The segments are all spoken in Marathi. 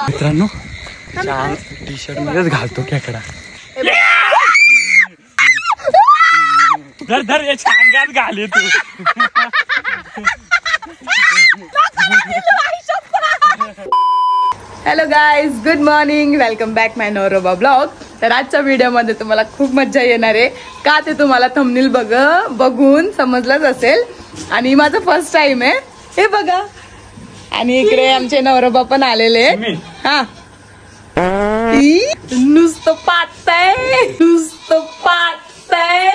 मित्रांनो टी शर्ट मध्येच घालतो खेकडा. धर धर छांग्यात घाले तू. Hello guys, good morning, welcome back my Navroba blog. तर आजच्या व्हिडिओमध्ये तुम्हाला खूप मज्जा येणार आहे. का ते तुम्हाला थंबनेल बघून समजलंच असेल. आणि माझं फर्स्ट टाइम आहे हे बघा. आणि इकडे आमचे नवरोबा पण आलेले. हा नुसतं पाहताय, नुसतं पाहताय.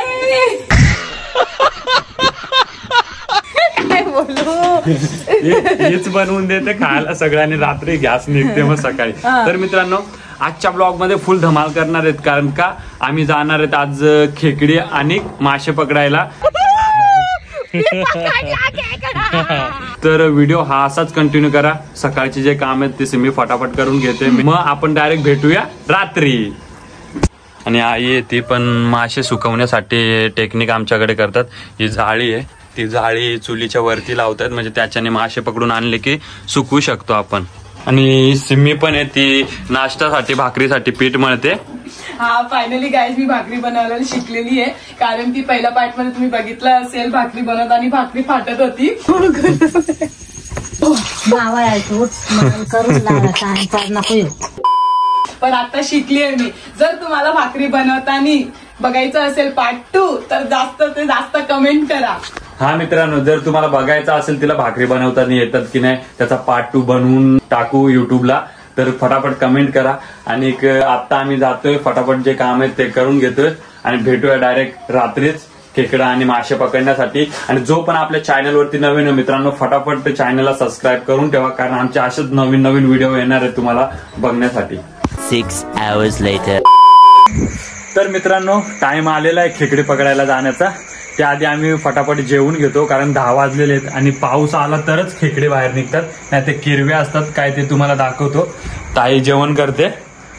काय बोलू, हेच बनवून देते खायला सगळ्यांनी. रात्री गॅस निघते मग सकाळी. तर मित्रांनो आजच्या ब्लॉग मध्ये फुल धमाल करणार आहेत. कारण का आम्ही जाणार आहेत आज खेकडी आणि मासे पकडायला. तर व्हिडिओ हा असाच कंटिन्यू करा. सकाळचे जे काम आहेत ते मी फटाफट करून घेते. मग आपण डायरेक्ट भेटूया रात्री. आणि आई ती पण मासे सुकवण्यासाठी टेक्निक आमच्याकडे करतात. ही जाळी आहे, ती जाळी चुलीच्या वरती लावतात म्हणजे त्याच्याने मासे पकडून आणले की सुकवू शकतो आपण. आणि सिम्मी पण आहे, ती नाश्त्यासाठी भाकरीसाठी पीठ मळते. हा फायनली गाईज मी भाकरी बनवायला शिकलेली आहे. कारण की पहिल्या पार्ट मध्ये तुम्ही बघितलं असेल भाकरी बनवत आणि भाकरी फाटत होती. पण आता शिकली आहे मी. जर तुम्हाला भाकरी बनवताना बघायचं असेल पार्ट 2 तर जास्त ते जास्त कमेंट करा. हा मित्रांनो, जर तुम्हाला बघायचं असेल तिला भाकरी बनवताना येतात की नाही त्याचा पार्ट 2 बनवून टाकू युट्यूबला, तर फटाफट कमेंट करा. आणि आता आम्ही जातोय, फटाफट जे काम आहे ते करून घेतोय आणि भेटूया डायरेक्ट रात्रीच खेकडा आणि मासे पकडण्यासाठी. आणि जो पण आपल्या चॅनलवरती नवीन मित्रांनो फटाफट चॅनलला सबस्क्राईब करून ठेवा, कारण आमचे असेच नवीन नवीन व्हिडिओ येणार आहेत तुम्हाला बघण्यासाठी. 6 hours later. तर मित्रांनो टाइम आलेला आहे खेकडे पकडायला जाण्याचा. त्याआधी आम्ही फटाफट जेवून घेतो, कारण 10 वाजलेले आहेत आणि पाऊस आला तरच खेकडे बाहेर निघतात, नाही ते किरवे असतात काय ते तुम्हाला दाखवतो. ताई जेवण करते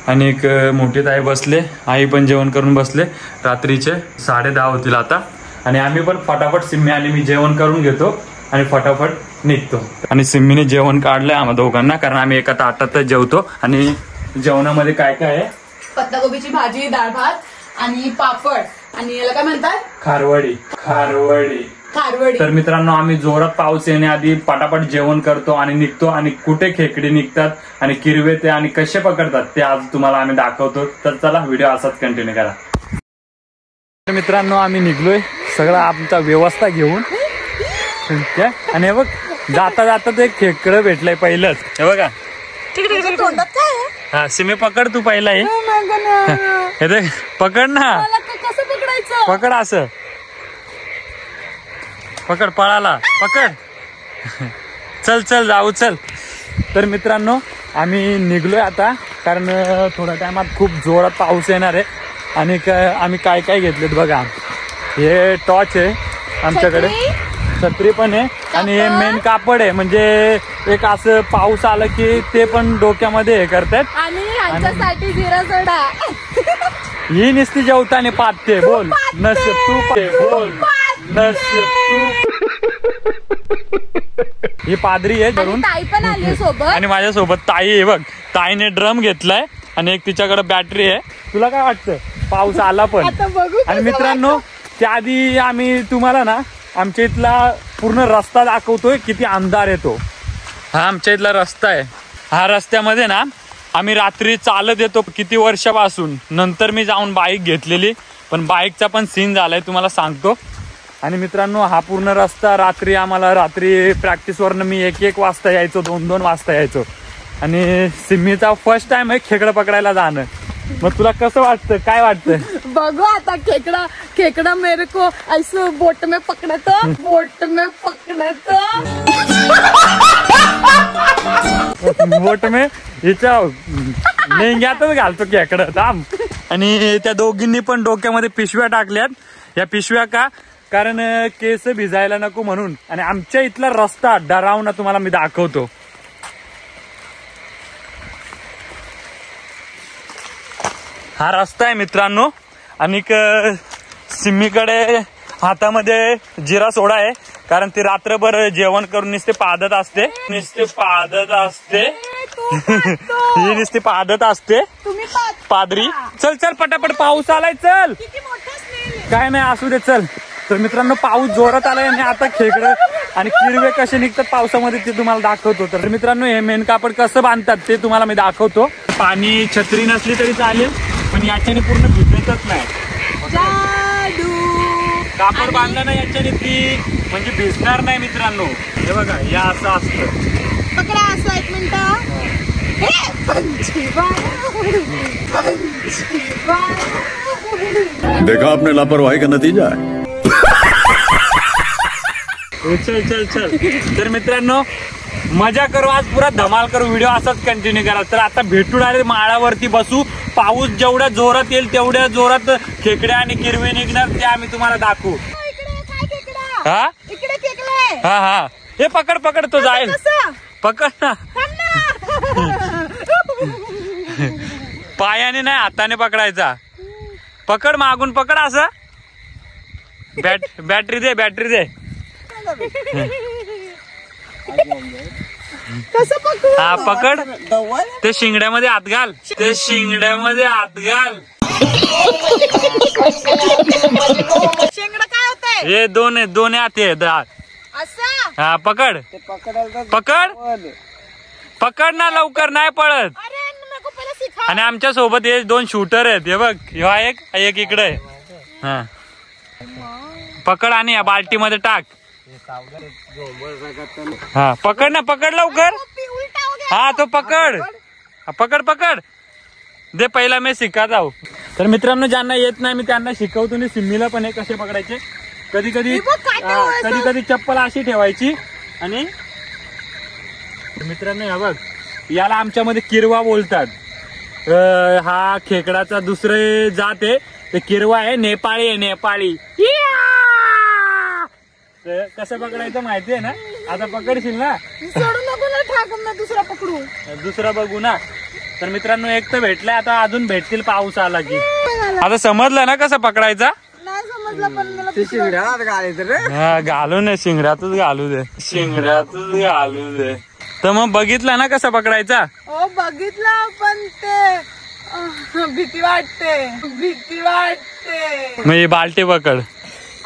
आणि एक मोठी ताई बसले, आई पण जेवण करून बसले. रात्रीचे 10:30 होतील आता. आणि आम्ही पण फटाफट सिम्मी आणि मी जेवण करून घेतो आणि फटाफट निघतो. आणि सिम्मीने जेवण काढलंय आम्हा दोघांना, कारण आम्ही एका ताटातच जेवतो. आणि जेवणामध्ये काय काय आहे? पत्ताकोबीची भाजी, डाळ भात आणि पापड. आणि याला काय म्हणतात? खारवडी. खारवडी. खारवडी. तर मित्रांनो आम्ही जोरात पाऊस येण्याआधी पटापट जेवण करतो आणि निघतो. आणि कुठे खेकडे निघतात आणि किरवे ते आणि कसे पकडतात ते आज तुम्हाला आम्ही दाखवतो. तर चला व्हिडिओ असाच कंटिन्यू करा. तर मित्रांनो आम्ही निघलोय सगळं आमचा व्यवस्था घेऊन. आणि हे बघ जाता जाता ते खेकडं भेटलंय पहिलंच. हे बघा हा सिमी पकड तू पहिला. हे पकड ना, कसं पकडायचं? पकड असं पकड, पळाला पकड. चल चल जाऊ चल. तर मित्रांनो आम्ही निघलोय आता, कारण थोड्या टायमात खूप जोरात पाऊस येणार आहे. आणि आम्ही काय काय घेतलेत बघा. हे टॉर्च आहे आमच्याकडे, छत्री पण आहे आणि हे मेन कापड आहे. म्हणजे एक असं पाऊस आलं की ते पण डोक्यामध्ये हे करतात. आणि ह्यांच्यासाठी जिरा सोडा. ही नुसती जेवताना पाहते. बोल नस तू बोल नस तू. ही पादरी आहे धरून. ताई पण आली सोबत. आणि माझ्यासोबत ताई आहे बघ. ताईने ड्रम घेतलाय आणि एक तिच्याकडे बॅटरी आहे. तुला काय वाटतं पाऊस आला पण? आणि मित्रांनो त्याआधी आम्ही तुम्हाला ना आमच्या इथला पूर्ण रस्ता दाखवतोय, किती अंधार येतो. हा आमच्या इथला रस्ता आहे. हा रस्त्यामध्ये ना आम्ही रात्री चालत येतो किती वर्षापासून. नंतर मी जाऊन बाईक घेतलेली, पण बाईकचा पण सीन झालाय तुम्हाला सांगतो. आणि मित्रांनो हा पूर्ण रस्ता रात्री आम्हाला प्रॅक्टिसवरनं मी 1-1 वाजता यायचो, 2-2 वाजता यायचो. आणि सिम्मीचा फर्स्ट टाइम आहे खेकडं पकडायला जाणं. मग तुला कसं वाटतं, काय वाटतं? बघू आता खेकडा मेरे को ऐसे बोट में पकड़ता, बोट में पकड़ता. बोट में हिच्या लेंग्यातच घालतो खेकडं थांब. आणि त्या दोघींनी पण डोक्यामध्ये पिशव्या टाकल्यात. या पिशव्या का? कारण केस भिजायला नको म्हणून. आणि आमच्या इथला रस्ता डरावना तुम्हाला मी दाखवतो. हा रस्ता आहे मित्रांनो. आणि सिम्मीकडे हातामध्ये जिरा सोडा आहे, कारण ती रात्रभर जेवण करून नुसते पादत असते ही नुसती पादत असते पादरी. चल चल पटापट पाऊस आलाय चल. काय नाही असू दे चल. तर मित्रांनो पाऊस जोरात आलाय आणि आता खेकडे आणि किरवे कसे निघतात पावसामध्ये ते तुम्हाला दाखवतो. तर मित्रांनो हे मेन कापड कसं बांधतात ते तुम्हाला मी दाखवतो. पाणी छत्री नसली तरी चालेल पण याच्याने पूर्ण भिजतच नाही. कापड बांधलं ना याच्याने ती म्हणजे भिजणार नाही मित्रांनो. हे बघा या असं असतं. पकडा असं 1 मिनिट. देखा आपने लापरवाही का नतीजा है. चल चल चल. तर मित्रांनो मजा करू आज पुरा धमाल करू. व्हिडिओ असाच कंटिन्यू करा. तर आता भेटू डायरेक्ट माळावरती बसू. पाऊस जेवढ्या जोरात येईल तेवढ्या जोरात खेकड्या आणि किरवे निघणार ते आम्ही तुम्हाला दाखवू. हा हा हा हे पकड पकड तो जाईल. पकड ना पायाने नाही हाताने पकडायचा. पकड मागून पकड असं. बॅटरी दे बॅटरी दे. हा पकड. ते शिंगड्यामध्ये हात घाल. ते शिंगड्यामध्ये हात घाल. शेंगडा काय होतंय? हे दोन हात आहेत. हा पकड पकड पकड ना लवकर नाही पळत. आणि आमच्या सोबत हे 2 शूटर आहेत. हे बघ ह्या एक इकडे आहे. हा पकड आणि या बाल्टीमध्ये टाक. हा पकड ना पकड लवकर. हा तो पकड पकड पकड दे. पहिला मी शिका जाऊ. तर मित्रांनो ज्यांना येत नाही मी त्यांना शिकवतो. आणि सिम्मीला पण हे कसे पकडायचे. कधी कधी चप्पल अशी ठेवायची. आणि मित्रांनो या बघ याला आमच्यामध्ये किरवा बोलतात. हा खेकडाचा दुसरे जात आहे. ते किरवा आहे. नेपाळी आहे नेपाळी. कसं पकडायचं माहिती आहे ना. आता पकडशील ना. सोडू नको ना ठाकून दुसरा पकडू. दुसरा बघू ना. तर मित्रांनो एक तर भेटलाय. आता अजून भेटतील पाऊस आला की. आता समजलं ना कसं पकडायचा. नाही समजलं पण मला हा घालू नये शिंगड्यातच घालू दे. शिंगड्यातच घालू दे. तर मग बघितलं ना कसं पकडायचा. हो बघितलं पण ते भीती वाटते. मग ही बाल्टी पकड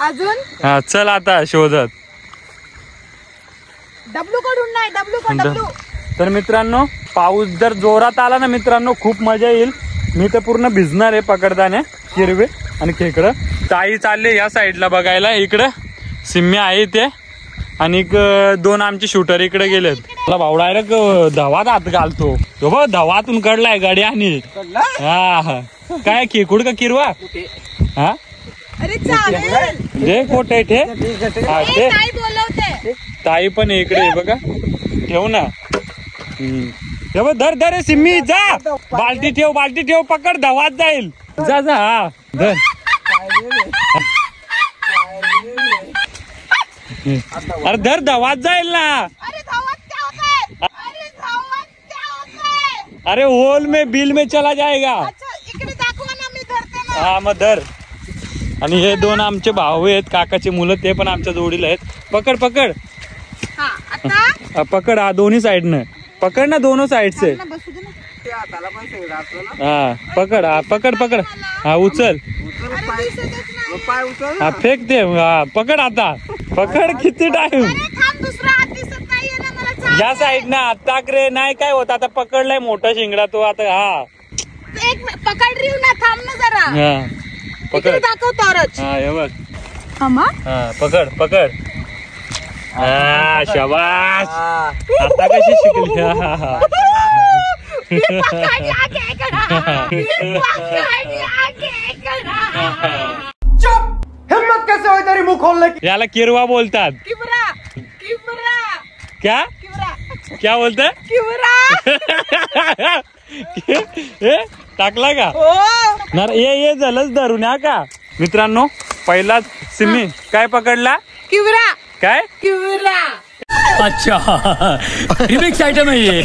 अजून. हा चल आता शोधत. डब्लू कडून नाही डब्लू. तर मित्रांनो पाऊस जर जोरात आला ना मित्रांनो खूप मजा येईल. मी तर पूर्ण भिजणार आहे पकडताना किरवे आणि खेकडं. ताई चालले या साईडला बघायला. इकडं सिम्मी आहे ते आणि 2 आमचे शूटर इकडे गेलेत. मला भाऊ डायरेक्ट धवात हात घालतो. तो बघ धवातून कडलाय गाडी. आणि हा काय खेकूड का किरवा. हा अरे चालेल. जे कोट आहे ते. हा ते काय बोलवते. ताई पण इकडे बघा. ठेव ना. हे बघ धर धर सिम्मी जा. बाल्टी ठेव पकड धवात जाईल. जा जा. हा धर. अरे धर धवात जाईल ना. अरे होल में बिल में चला जाएगा. इकडे दाखवा ना मी धरते ना. हा मग धर. आणि हे 2 आमचे भाऊ आहेत काकाचे मुलं. ते पण आमच्या जोडीला आहेत. पकड पकड. हा आता पकड. हा दोन्ही साईडनं पकड ना. दोनों साइड से. हा पकड. हा पकड पकड. हा उचल. हा फेक दे. हा पकड आता. पकड. किती टाइम. या साईड ना आता रे नाही काय होत. आता पकडलाय मोठा शिंगडा तो आता. हा पकड रही ना. थांब ना जरा. हा पकड. दाखवतो. हा हे बघ. हा पकड पकड. हा शाबास. आता कशी शिकली. हिम्मत कैसे हुई तेरी मुंह खोलने की. याला किरवा बोलतात. किवरा क्या क्या बोलताय. किवरा टाकला का. हो ये झालंच धरून. हा का मित्रांनो पहिलाच सिम्मी काय पकडला. किवरा. काय किवरा. अच्छा रिमिक्स आयटम आहे ये.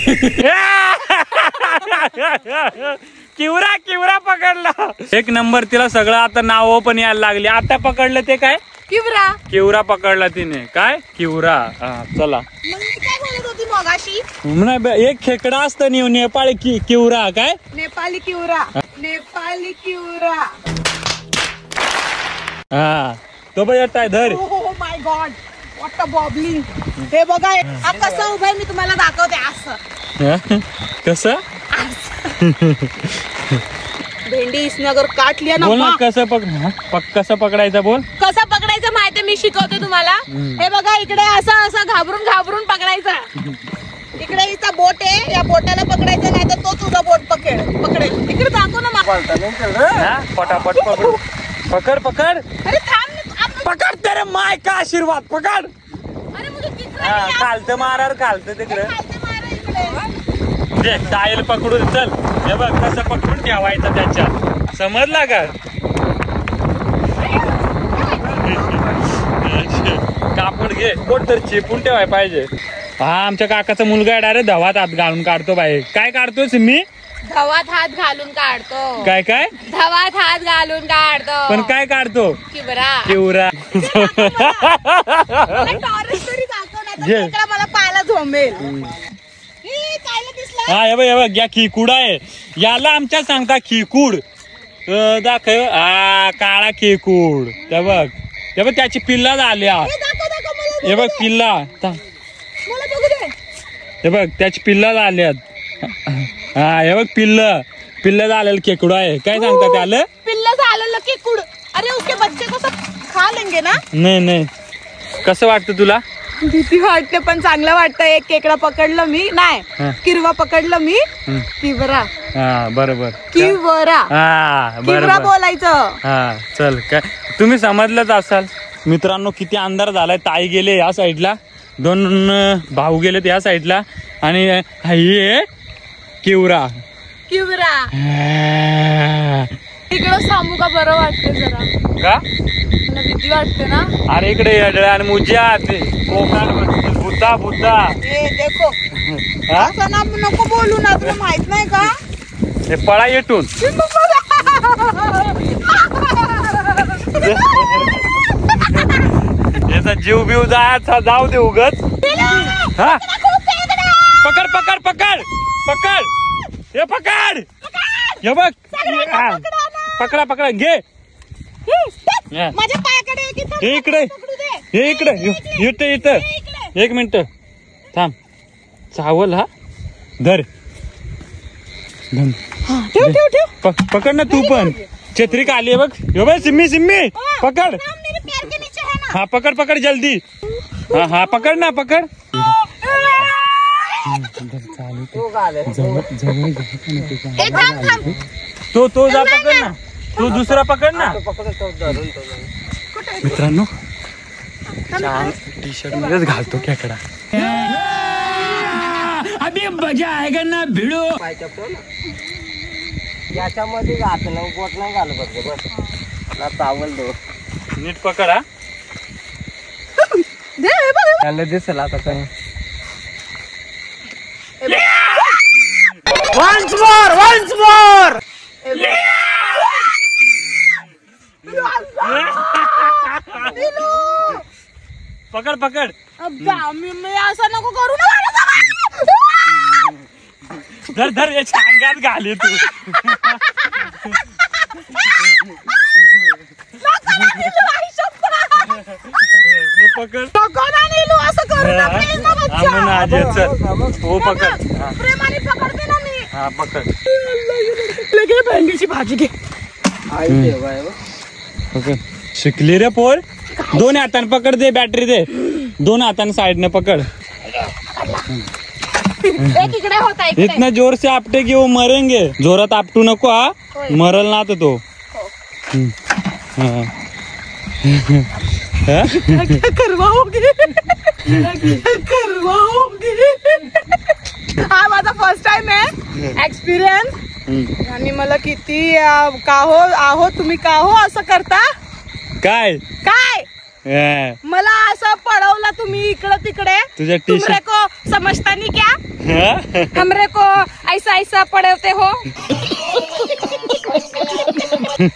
किवरा पकडला. 1 नंबर. तिला सगळं आता नाव पण यायला लागली. आता पकडलं ते काय किवरा. किवरा पकडला तिने. काय किवरा? हा चला. मग मी काय बोलत होती मगाशी? नाही एक खेकडा असतं नेपाळी किवरा. काय नेपाली किवरा. नेपाली किवरा. हा तो पण येत आहे. धर. Oh my God, what a boggling. हे बघा हा कसं उभं आहे, मी तुम्हाला दाखवते. असं कसं भेंडी इसने अगर काट लिया ना. बोल ना कसं कसं पकडायचं बोल. कसं पकडायचं माहितीये, मी शिकवते तुम्हाला. हे बघा इकडे असं असं घाबरून घाबरून पकडायचं. इकडे इथं बोट आहे, या बोटाला पकडायचं, नाही तर तो तुझा बोट पकडेल. इकडे दाखव ना मला. पटापट पकड. पकड पकड. अरे थांब. पकड तेरे माय का आशीर्वाद. पकड. अरे मुझे दिख रहा है. खालतं मारार खालतं तिकडे. खालते मारा इकडे. टायल पकडून चल. हे बघ कसं पकडून ठेवायचं त्याच्यात. समजला का? कापड घे. कोण तर चेपून ठेवाय पाहिजे. हा आमच्या काकाचा मुलगा डायरेक्ट धवात हात घालून काढतो बाई. काय काढतोस मी? धवात हात घालून काढतो. काय काय? धवात हात घालून काढतो. पण काय काढतो? किवरा. किवरा. मला पाहायला झोंबेल. हा हे बघ या खिकूड आहे. याला आमच्या सांगता खिकूड. दाखव. हा काळा खिकूड. ते बघ त्याची पिल्ला झाल्या. हे बघ पिल्ला. हे बघ त्याची पिल्ला झाल्यात. हा हे बघ पिल्ल झालेलं खेकडू आहे. काय सांगता त्याला? पिल्ल झालेलं खेकडू. अरे उसके बच्चे को सब खा लेंगे ना. नाही कसं वाटतं तुला? भीती वाटते पण चांगलं वाटतं. एक खेकडा पकडलं मी. नाही किरवा पकडलं मी. किवरा. हा बरोबर. किवरा. हा किवरा बोलायचं. हा चल. काय तुम्ही समजलंच असाल मित्रांनो किती अंधार झालाय. ताई गेले या साईडला, 2 भाऊ गेलेत या साईडला, आणि ही किवरा. इकडं थांबू का? बरं वाटते जरा. का? मला भीती वाटते ना. अरे इकडे येडळ्या आणि मुज्या ते बुद्धा देखो असं ना नको बोलू ना. तुला माहित नाही का? हे पळा येटून. याचा जीव बिव जायचा जाऊ दे उगच. हा पकड पकड पकड पकड. हे पकड. हे बघ पकडा घे. माझ्या पायाकडे हे इकडे. हे इकडे इथं. 1 मिनिट थांब. चावल. हा धर. ठेव. पकड ना तू पण. छत्री खाली आहे बघ. हे बघ सिम्मी पकड. हा पकड जल्दी. हा पकड ना पकड. तो जा पकड ना. तू दुसरा पकड ना. मित्रांनो टी शर्ट मध्येच घालतो खेकडा. अभी मजा आएगा ना भिडो. याच्यामध्ये घात नाही, बोट नाही घालू बघ. बस चावल दो. नीट पकड. हा त्याला दिसेल आता काय. Once more. पकड. मी असं नको करू ना. धर या छांग्यात घाले तू. पकड. असं करू हो पकड. प्रेमाने पकडते ना मी. हा पकड. लगे भेंडीची भाजी घे. पकड. शिकली रे पोर. 2 हाताने पकड. दे बॅटरी दे. 2 हाताने साइडने पकड. एक इकडे होता. इतना जोर से आपटे की वो मरेंगे. जोरात आपटू नको. हा मरल ना तो. करवाओगे. हा माझा फर्स्ट टाइम आहे एक्सपिरियन्स. आणि मला किती आहो तुम्ही का हो असं करता. काय मला असं पळवलं तुम्ही इकडे तिकडे. तुझ्या तुमरे को समजता नहीं क्या? हमरे को ऐसा पड़ते हो.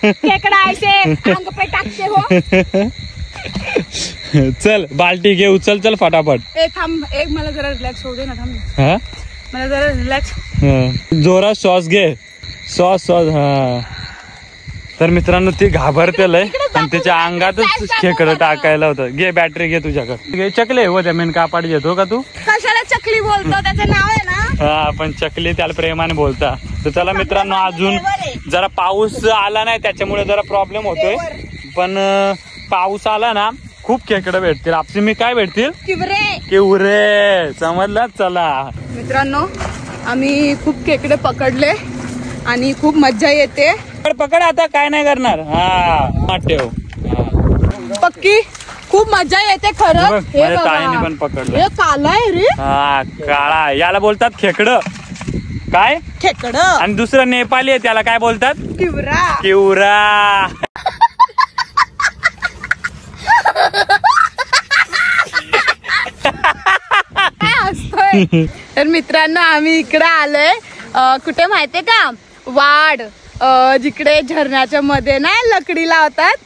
खेकड़ा ऐसे अंग पे टाकते हो. चल बाल्टी घे उचल चल फटाफट. ए थांब एक मला जरा रिलॅक्स होऊ दे ना थांब. हा मला जरा रिलॅक्स. जोरात श्वास घे. श्वास हा. तर मित्रांनो ती घाबरतेलय आणि तिच्या अंगातच खेकडं टाकायला होतं. घे बॅटरी घे तुझ्याकडे. घे चकले हो त्या मेन कापाड घेतो का तू. कशाला चकली बोलतो त्याचं नाव आहे ना. हा पण चकली त्याला प्रेमाने बोलता. तर चला मित्रांनो अजून जरा पाऊस आला नाही त्याच्यामुळे जरा प्रॉब्लेम होतोय. पण पाऊस आला ना खूप खेकडं भेटतील. आपली मी काय भेटतील किवरे समजलं. चला मित्रांनो आम्ही खूप खेकडे पकडले आणि खूप मज्जा येते. पकड आता काय नाही करणार. हा ठेव पक्की खूप मजा येते खरं. ताईने पण पकडलं. हे काला आहे रे. हा काळा याला बोलतात खेकडं. काय खेकडं. आणि दुसरं नेपाली आहे त्याला काय बोलतात किवरा. किवरा. काय असतोय. तर मित्रांनो आम्ही इकडे आलोय कुठे माहितीये का वाड जिकडे झरण्याच्या मध्ये ना लकडी लावतात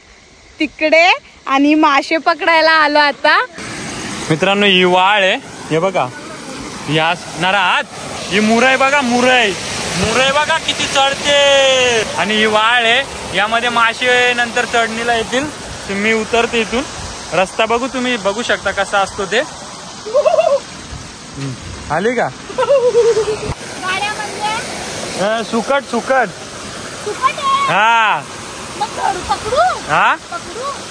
तिकडे आणि मासे पकडायला आलो आता. मित्रांनो ही वाळ आहे हे बघा. या नाराज ही मुरई बघा. मुरई बघा किती चढते. आणि ही वाळ आहे यामध्ये मासे नंतर चढणीला येतील. तुम्ही उतरते इथून रस्ता बघू तुम्ही बघू शकता कसा असतो ते. आली का सुकट. हा हा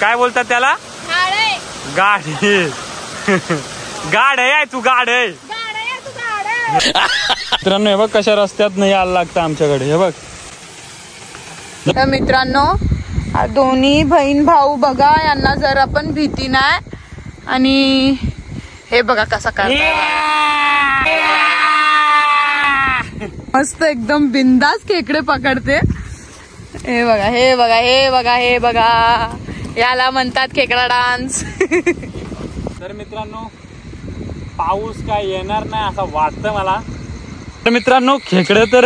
काय बोलतात त्याला. गाडी. गाड आहे तू गाड आहे. मित्रांनो हे बघ कशा रस्त्यात नाही यायला लागतं आमच्याकडे. हे बघ तर मित्रांनो दोन्ही बहीण भाऊ बघा यांना जरा पण भीती नाही. आणि हे बघा कसा काय मस्त एकदम बिंदास खेकडे पकडते. हे बघा हे बघा हे बघा हे बघा याला म्हणतात खेकडा डान्स. तर मित्रांनो पाऊस काय येणार नाही असं वाटतं मला. तर मित्रांनो खेकडे तर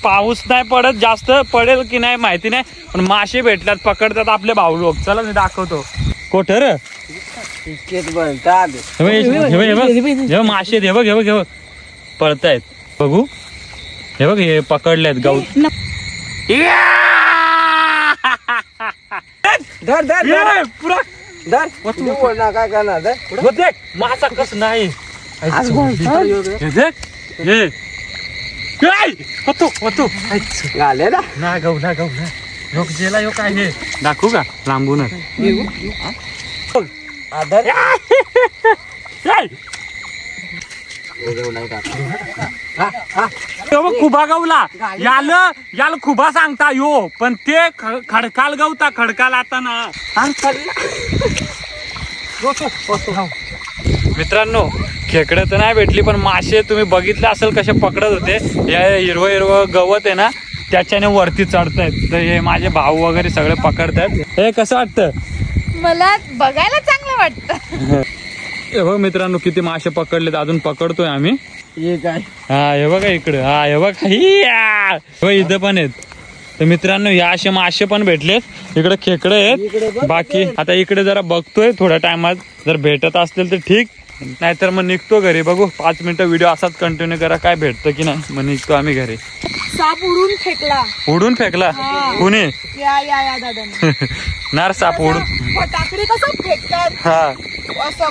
पाऊस नाही पडत जास्त पडेल की नाही माहिती नाही पण मासे भेटल्यात पकडतात आपले भाऊ लोक. चला मी दाखवतो. कोठर मासे हे बघ हे बघ पळतायत बघू. हे बघ हे पकडलेत गाऊ. काय करणार मासा कस नाही घाले ना ना गाऊ ना गाऊ ना योग जेला योग काय हे दाखवू का लांबूनच. आदर खुबा गावला याला खुबा सांगता यो पण ते खडकाल गावता. खडकाल आता ना मित्रांनो खेकडे तर नाही भेटली पण मासे तुम्ही बघितले असेल कसे पकडत होते. हिरवं हिरवं गवत आहे ना त्याच्याने वरती चढतायत. तर हे माझे भाऊ वगैरे सगळे पकडतायत. हे कसं वाटतं. मला बघायला चांगलं वाटतं. हे बघ मित्रांनो किती मासे पकडलेत अजून पकडतोय आम्ही. हे काय हा हे बघा इकडे. हा हे बघ इथं पण आहेत. तर मित्रांनो या असे मासे पण भेटलेत. इकडे खेकडे आहेत. बाकी आता इकडे जरा बघतोय थोड्या टायमात जर भेटत असतील तर ठीक नाहीतर मग निघतो घरी. बघू 5 मिनिटं व्हिडिओ असाच कंटिन्यू करा काय भेटतं की नाही. मग निघतो आम्ही घरी. साप उडून फेकला. उडून फेकला कुणी. या दादा नार साप उडून फटाकडी कसं फेकतात. हा असं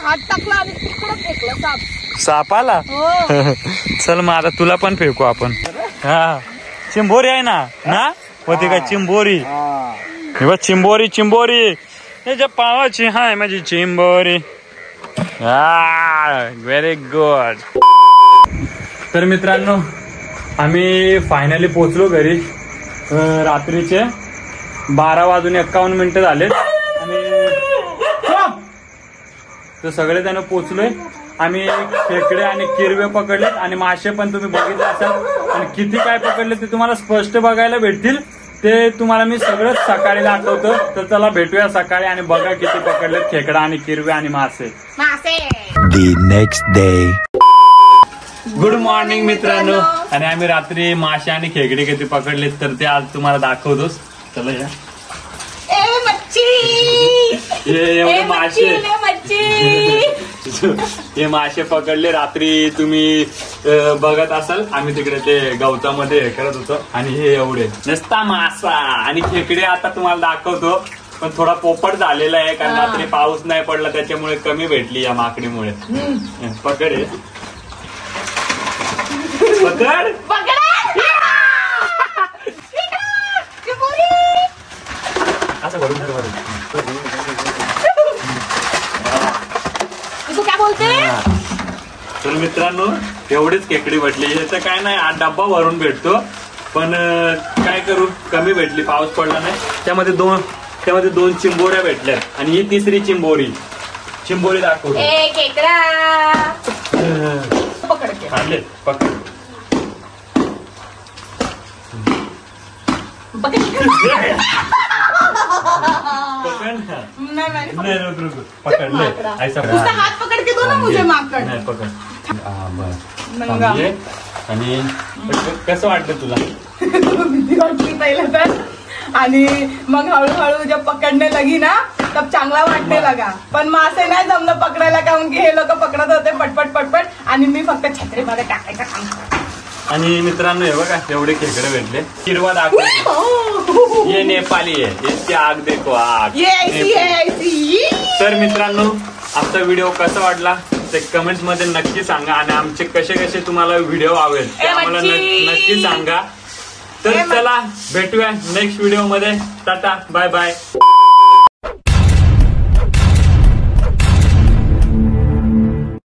हात टाकला आणि तिकडं फेकलं साप. सापाला चल मग आता तुला पण फेकू आपण. हा चिंबोरी आहे ना ना होती काय चिंबोरी. चिंबोरी चिंबोरी त्याच्या पावाची हाय माझी चिंबोरी. हा व्हेरी गुड. तर मित्रांनो आम्ही फायनली पोचलो घरी. रात्रीचे 12:51 झालेत आणि तर सगळेजण पोचलोय. आम्ही खेकडे आणि किरवे पकडलेत आणि मासे पण तुम्ही बघितले असाल. आणि किती काय पकडले ते तुम्हाला स्पष्ट बघायला भेटतील. ते तुम्हाला मी सगळं सकाळी दाखवतो. तर चला भेटूया सकाळी आणि बघा किती पकडलेत खेकडा आणि किरवे आणि मासे. The next day. Good morning मित्रांनो. आणि आम्ही रात्री मासे आणि खेकडे किती पकडलेत तर ते आज तुम्हाला दाखवतोच. चला या. हे एवढे मासे मच्छी हे मासे पकडले रात्री तुम्ही बघत असाल. आम्ही तिकडे ते गवतामध्ये करत होतो आणि हे एवढे नुसता मासा आणि खेकडे आता तुम्हाला दाखवतो. पण थोडा पोपट झालेला आहे कारण रात्री पाऊस नाही पडला त्याच्यामुळे कमी भेटली या माकडीमुळे. पकड हे. पकड असं भरून तू काय बोलते. तर मित्रांनो एवढीच खेकडी भेटली. याचं काय नाही डब्बा भरून भेटतो पण काय करू कमी भेटली पाऊस पडला नाही. त्यामध्ये दोन चिंबोऱ्या भेटल्या आणि ही तिसरी चिंबोरी दाखवतो. आणले पकड पकडले हात पकड के दो ना मुझे माकड. नाही पकड. आणि कसं वाटलं तुला. भीती वाटली पहिलं तर आणि मग हळूहळू जब पकडने लगी ना तब चांगला वाटने लगा. पण मासे नाही जमलं पकडायला कारण की हे लोक पकडत होते पटपट आणि मी फक्त छत्रीमध्ये टाकायचं काम करते. आणि मित्रांनो हे बघा एवढे खेकडे भेटले. हिरवा दाखव हे नेपाली आहे. इसकी आग देखो आग. तर मित्रांनो आजचा व्हिडिओ कसा वाटला ते कमेंट्स मध्ये नक्की सांगा आणि आमचे कसे तुम्हाला व्हिडिओ आवडेल ते आम्हाला नक्की सांगा. तर चला भेटूया नेक्स्ट व्हिडिओ मध्ये. Tata bye bye.